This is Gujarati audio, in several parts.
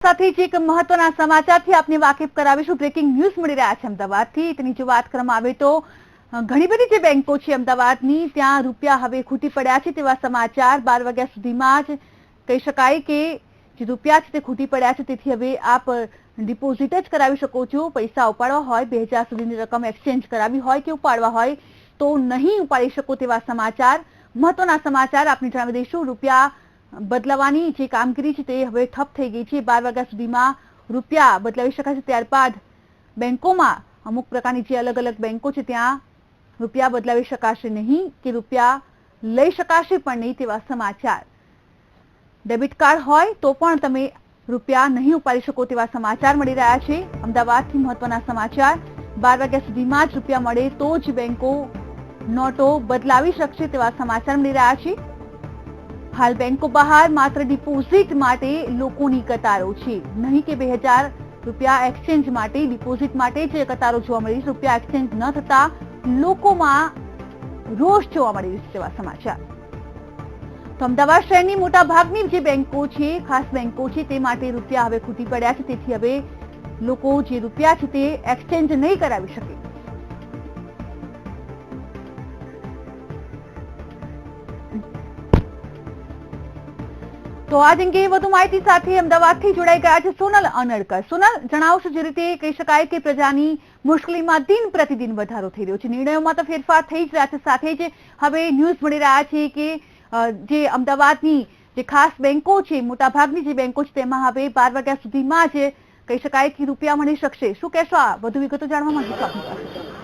સાથે જ એક મહત્વના સમાચારથી આપને વાકેફ કરાવીશું। બ્રેકિંગ ન્યૂઝ મળી રહ્યા છે અમદાવાદથી। તેની જો વાત કરવામાં આવે તો ઘણી બધી જે બેંકો છે અમદાવાદની ત્યાં રૂપિયા હવે ખૂટી પડ્યા છે તેવા સમાચાર 12 વાગ્યા સુધીમાં જ કહી શકાય કે જે રૂપિયા છે તે ખૂટી પડ્યા છે। તેથી હવે આપ ડિપોઝિટ જ કરાવી શકો છો। પૈસા ઉપાડવા હોય 2000 સુધીની રકમ એક્સચેન્જ કરાવી હોય કે ઉપાડવા હોય તો નહીં ઉપાડી શકો તેવા સમાચાર। મહત્વના સમાચાર આપને જણાવી દઈશું। રૂપિયા બદલાવાની જે કામગીરી છે તે હવે ઠપ થઈ ગઈ છે। 12 વાગ્યા સુધીમાં રૂપિયા બદલાવી શકાશે। ત્યારબાદ બેંકોમાં અમુક પ્રકારની જે અલગ અલગ બેંકો છે ત્યાં રૂપિયા બદલાવી શકાશે નહીં કે રૂપિયા લઈ શકાશે પણ નહીં તેવા સમાચાર। ડેબિટ કાર્ડ હોય તો પણ તમે રૂપિયા નહીં ઉપાડી શકો તેવા સમાચાર મળી રહ્યા છે। અમદાવાદથી મહત્વના સમાચાર। 12 વાગ્યા સુધીમાં જ રૂપિયા મળે તો જ બેંકો નોટો બદલાવી શકશે તેવા સમાચાર મળી રહ્યા છે। હાલ બેંકો બહાર માત્ર ડિપોઝિટ માટે લોકોની કતારો છે, નહીં કે 2000 રૂપિયા એક્સચેન્જ માટે। ડિપોઝિટ માટે જ કતારો જોવા મળી। રૂપિયા એક્સચેન્જ ન થતા લોકોમાં રોષ જોવા મળી રહ્યો છે તેવા સમાચાર। તો અમદાવાદ શહેરની મોટા ભાગની જે બેંકો છે, ખાસ બેંકો છે, તે માટે રૂપિયા હવે ખૂટી પડ્યા છે। તેથી હવે લોકો જે રૂપિયા છે તે એક્સચેન્જ નહીં કરાવી શકે। તો આ અંગે વધુ માહિતી સાથે અમદાવાદથી જોડાઈ ગયા છે સોનલ અનડકર। સોનલ, જણાવશો જે રીતે કહી શકાય કે પ્રજાની મુશ્કેલીમાં દિન પ્રતિદિન વધારો થઈ રહ્યો છે, નિર્ણયોમાં તો ફેરફાર થઈ જ રહ્યા છે, સાથે જ હવે ન્યૂઝ મળી રહ્યા છે કે જે અમદાવાદની જે ખાસ બેંકો છે, મોટાભાગની જે બેંકો છે તેમાં હવે 12 વાગ્યા સુધીમાં જ કહી શકાય કે રૂપિયા મળી શકશે। શું કહેશો? આ વધુ વિગતો જાણવા માંગુ છું આપની પાસે।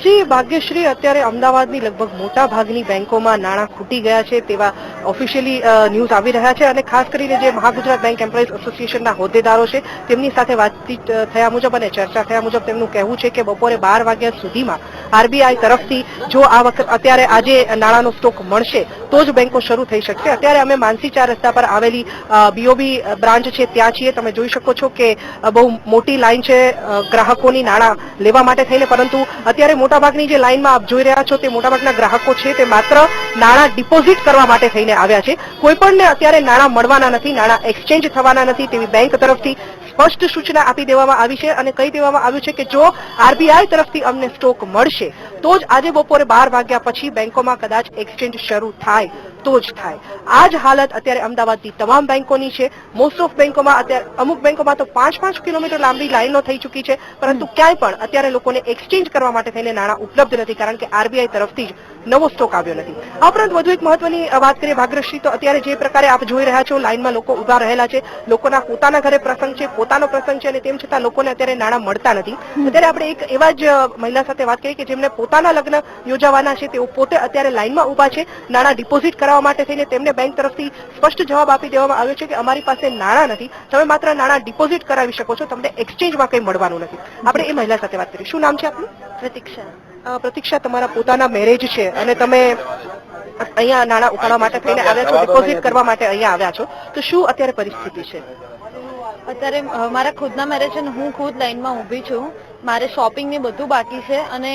જી ભાગ્યશ્રી, અત્યારે અમદાવાદની લગભગ મોટા ભાગની બેંકોમાં નાણાં ખૂટી ગયા છે તેવા ઓફિશિયલી ન્યૂઝ આવી રહ્યા છે। અને ખાસ કરીને જે મહાગુજરાત બેંક એમ્પ્લોઈઝ એસોસિએશનના હોદ્દેદારો છે તેમની સાથે વાતચીત થયા મુજબ અને ચર્ચા થયા મુજબ તેમનું કહેવું છે કે બપોરે 12 વાગ્યા સુધીમાં આરબીઆઈ તરફથી જો આ વખત અત્યારે આજે નાણાંનો સ્ટોક મળશે તો જ બેંકો શરૂ થઈ શકશે। અત્યારે અમે માનસી 4 રસ્તા પર આવેલી બીઓબી બ્રાન્ચ છે ત્યાં છીએ। તમે જોઈ શકો છો કે બહુ મોટી લાઈન છે ગ્રાહકોની નાણાં લેવા માટે થઈને, પરંતુ અત્યારે મોટાભાગની જે લાઈનમાં આપ જોઈ રહ્યા છો તે મોટાભાગના ગ્રાહકો છે તે માત્ર નાણાં ડિપોઝિટ કરવા માટે થઈને આવ્યા છે। કોઈ પણને અત્યારે નાણાં મળવાના નથી, નાણાં એક્સચેન્જ થવાના નથી તેવી બેંક તરફથી સ્પષ્ટ સૂચના આપી દેવામાં આવી છે અને કહી દેવામાં આવ્યું છે કે જો આરબીઆઈ તરફથી અમને સ્ટોક મળશે તો જ આજે બપોરે 12 વાગ્યા પછી બેંકોમાં કદાચ એક્સચેન્જ શરૂ થાય તો જ થાય। આ જ હાલત અત્યારે અમદાવાદની તમામ બેંકોની છે। મોસ્ટ ઓફ બેંકોમાં અત્યારે અમુક બેંકોમાં તો 5-5 કિલોમીટર લાંબી લાઈનો થઈ ચૂકી છે, પરંતુ ક્યાંય પણ અત્યારે લોકોને એક્સચેન્જ કરવા માટે થઈને નાણાં ઉપલબ્ધ નથી, કારણ કે આરબીઆઈ તરફથી જ નવો સ્ટોક આવ્યો નથી। આ ઉપરાંત વધુ એક મહત્વની વાત કરીએ ભાગ્યશ્રી, તો અત્યારે જે પ્રકારે આપ જોઈ રહ્યા છો લાઈનમાં લોકો ઉભા રહેલા છે, લોકોના પોતાના ઘરે પ્રસંગ છે, પોતાનો પ્રસંગ છે અને તેમ છતાં લોકોને અત્યારે નાણાં મળતા નથી। અત્યારે આપણે એક એવા જ મહિલા સાથે વાત કરીએ કે જેમને પોતાના લગ્ન યોજાવાના છે, તેઓ પોતે અત્યારે લાઈનમાં ઉભા છે નાણાં ડિપોઝિટ કરવા માટે થઈને। તેમને બેંક તરફથી સ્પષ્ટ જવાબ આપી દેવામાં આવ્યો છે કે અમારી પાસે નાણાં નથી, તમે માત્ર નાણાં ડિપોઝિટ કરાવી શકો છો, તમને એક્સચેન્જમાં કંઈ મળવાનું નથી। આપણે એ મહિલા સાથે વાત કરીએ। શું નામ છે આપનું? પ્રતીક્ષા। પ્રતીક્ષા, તમારા પોતાના મેરેજ છે અને તમે અહીંયા નાણાં ઉપાડવા માટે થઈને આવ્યા છો, ડિપોઝિટ કરવા માટે અહીંયા આવ્યા છો, તો શું અત્યારે પરિસ્થિતિ છે? અત્યારે મારા ખુદના મેરેજ છે ને હું ખુદ લાઈનમાં ઊભી છું। મારે શોપિંગ ને બધું બાકી છે અને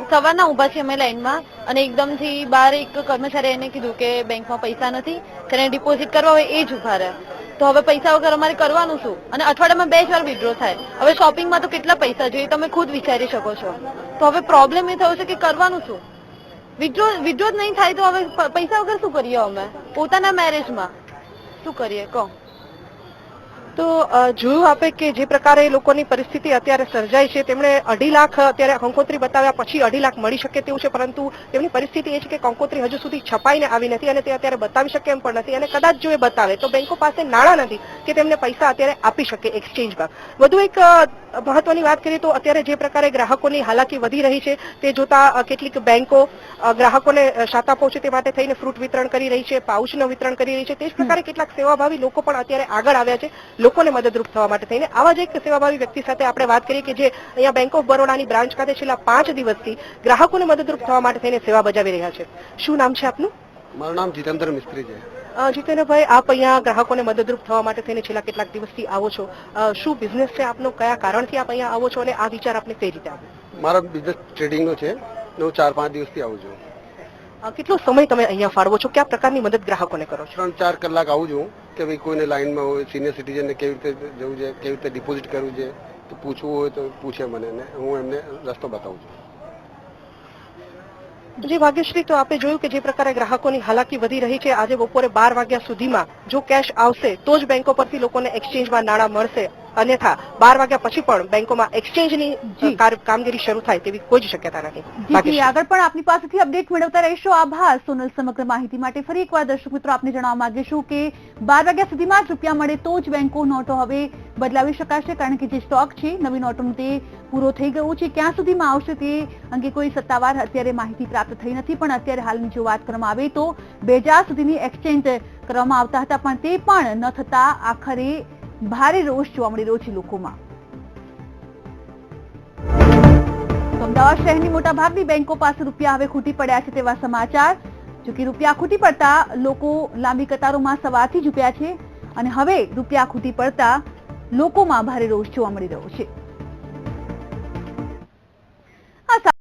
સવારના ઊભા છીએ અમે લાઈનમાં અને એકદમથી બહાર એક કર્મચારી એને કીધું કે બેંકમાં પૈસા નથી, જેને ડિપોઝિટ કરવા હોય એ જ ઉભા રહે। તો હવે પૈસા વગર અમારે કરવાનું શું? અને અઠવાડિયામાં 2 જ વાર વિથડ્રો થાય। હવે શોપિંગમાં તો કેટલા પૈસા જોઈએ તમે ખુદ વિચારી શકો છો। તો હવે પ્રોબ્લેમ એ થયો છે કે કરવાનું શું? વિથડ્રો જ નહીં થાય તો હવે પૈસા વગર શું કરીએ? અમે પોતાના મેરેજમાં શું કરીએ કહો? તો જોયું આપે કે જે પ્રકારે લોકોની પરિસ્થિતિ અત્યારે સર્જાઈ છે, તેમણે 2.5 લાખ અત્યારે કંકોત્રી બતાવ્યા પછી 2.5 લાખ મળી શકે તેવું છે, પરંતુ તેમની પરિસ્થિતિ એ છે કે કંકોત્રી હજુ સુધી છપાઈને આવી નથી અને તે અત્યારે બતાવી શકે એમ પણ નથી। અને કદાચ જો એ બતાવે તો બેંકો પાસે નાણાં નથી કે તેમને પૈસા અત્યારે આપી શકે એક્સચેન્જમાં। વધુ એક મહત્વની વાત કરીએ તો અત્યારે જે પ્રકારે ગ્રાહકોની હાલાકી વધી રહી છે તે જોતા કેટલીક બેંકો ગ્રાહકોને શાતા પહોંચે તે માટે થઈને ફ્રૂટ વિતરણ કરી રહી છે, પાઉચનું વિતરણ કરી રહી છે। તે જ પ્રકારે કેટલાક સેવાભાવી લોકો પણ અત્યારે આગળ આવ્યા છે લોકોને મદદરૂપ થવા માટે થઈને। આવા જ એક સેવાભાવી વ્યક્તિ સાથે આપણે વાત કરીએ કે જે અહીંયા બેંક ઓફ બરોડાની બ્રાન્ચ ખાતે છેલ્લા 5 દિવસથી ગ્રાહકોને મદદરૂપ થવા માટે થઈને સેવા બજાવી રહ્યા છે। શું નામ છે આપનું? મારું નામ જીતેન્દ્ર મિસ્ત્રી છે। જીતેન્દ્રભાઈ, આપ અહીંયા ગ્રાહકોને મદદરૂપ થવા માટે થઈને છેલ્લા કેટલાક દિવસથી આવો છો, શું બિઝનેસ છે આપનો? કયા કારણથી આપ અહીંયા આવો છો અને આ વિચાર આપને કઈ રીતે આવ્યો? મારો બિઝનેસ ટ્રેડિંગનો છે, હું 4-5 દિવસથી આવું છું। કેટલો સમય તમે અહીંયા ફાળવો છો, કયા પ્રકારની મદદ ગ્રાહકોને કરો છો? 3-4 કલાક આવું છું કે ભાઈ કોઈને લાઈનમાં હોય, સિનિયર સિટીઝનને કેવી રીતે જવું છે, કેવી રીતે ડિપોઝિટ કરવું છે, તો પૂછવું હોય તો પૂછે મને ને હું એમને રસ્તો બતાવું છું. જી ભાગ્યશ્રી, તો આપણે જોયું કે જે પ્રકારે ગ્રાહકોની હાલાકી વધી રહી છે, આજે બપોરે 12 વાગ્યા સુધીમાં જો કેશ આવશે તો જ બેંકો પરથી લોકોને એક્સચેન્જમાં નાણાં મળશે, અન્યથા 12 વાગ્યા પછી પણ બેંકોમાં એક્સચેન્જની કામગીરી શરૂ થાય તેવી કોઈ જ શક્યતા નથી. જી આગળ પણ આપની પાસેથી અપડેટ મેળવતા રહીશું. આભાર સોનલ. સમગ્ર માહિતી માટે ફરી એકવાર દર્શક મિત્રો આપને જણાવવા માંગીશું કે 12 વાગ્યા સુધીમાં જ રૂપિયા મળે તો જ બેંકો નોટો હવે બદલાવી શકાશે, કારણ કે જે સ્ટોક છે નવી નોટોનું તે પૂરો થઈ ગયું છે. ક્યાં સુધીમાં આવશે તે અંગે કોઈ સત્તાવાર અત્યારે માહિતી પ્રાપ્ત થઈ નથી, પણ અત્યારે હાલની જો વાત કરવામાં આવે તો 2000 સુધીની એક્સચેન્જ કરવામાં આવતા હતા, પણ તે પણ ન થતા આખરે ભારે રોષ જોવા મળી રહ્યો છે લોકોમાં. અમદાવાદ શહેરની મોટાભાગની બેંકો પાસે રૂપિયા હવે ખૂટી પડ્યા છે તેવા સમાચાર. જો કે રૂપિયા ખૂટી પડતા લોકો લાંબી કતારોમાં સવારથી જ ઉભ્યા છે અને હવે રૂપિયા ખૂટી પડતા લોકોમાં ભારે રોષ જોવા મળી રહ્યો છે.